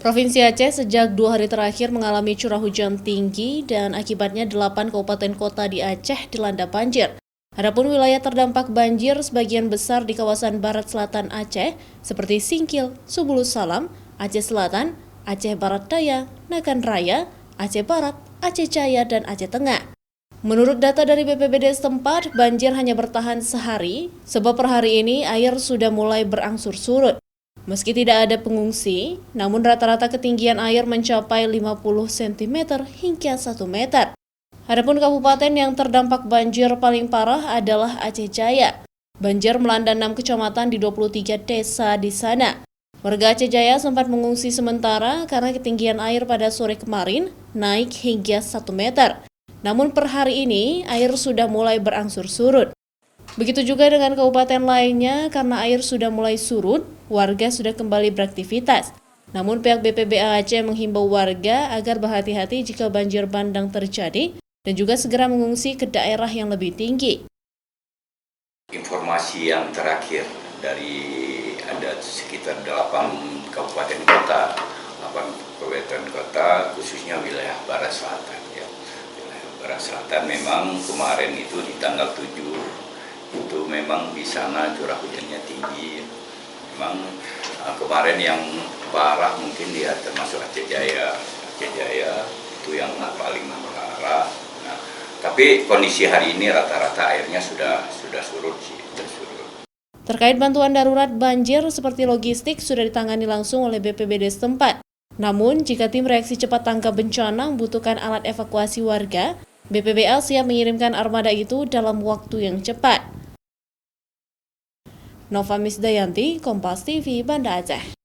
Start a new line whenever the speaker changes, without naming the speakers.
Provinsi Aceh sejak 2 hari terakhir mengalami curah hujan tinggi dan akibatnya 8 kabupaten kota di Aceh dilanda banjir. Adapun wilayah terdampak banjir sebagian besar di kawasan barat selatan Aceh seperti Singkil, Subulus Salam, Aceh Selatan, Aceh Barat Daya, Nagan Raya, Aceh Barat, Aceh Jaya, dan Aceh Tengah. Menurut data dari BPBD setempat, banjir hanya bertahan sehari, sebab per hari ini air sudah mulai berangsur surut. Meski tidak ada pengungsi, namun rata-rata ketinggian air mencapai 50 cm hingga 1 meter. Adapun kabupaten yang terdampak banjir paling parah adalah Aceh Jaya. Banjir melanda 6 kecamatan di 23 desa di sana. Warga Aceh Jaya sempat mengungsi sementara karena ketinggian air pada sore kemarin naik hingga 1 meter. Namun per hari ini air sudah mulai berangsur surut. Begitu juga dengan kabupaten lainnya, karena air sudah mulai surut, warga sudah kembali beraktivitas. Namun pihak BPBA Aceh menghimbau warga agar berhati-hati jika banjir bandang terjadi dan juga segera mengungsi ke daerah yang lebih tinggi.
Informasi yang terakhir dari ada sekitar 8 kabupaten kota, 8 kabupaten kota khususnya wilayah Barat Selatan. Ya. Wilayah Barat Selatan memang kemarin itu di tanggal 7 itu memang di sana curah hujannya tinggi. Memang kemarin yang parah mungkin dia termasuk Aceh Jaya. Aceh Jaya itu yang paling parah. Nah, tapi kondisi hari ini rata-rata airnya sudah surut sih, surut.
Terkait bantuan darurat banjir seperti logistik sudah ditangani langsung oleh BPBD setempat. Namun, jika tim reaksi cepat tanggap bencana membutuhkan alat evakuasi warga, BPBA siap mengirimkan armada itu dalam waktu yang cepat. Nova Misdayanti, Kompas TV, Banda Aceh.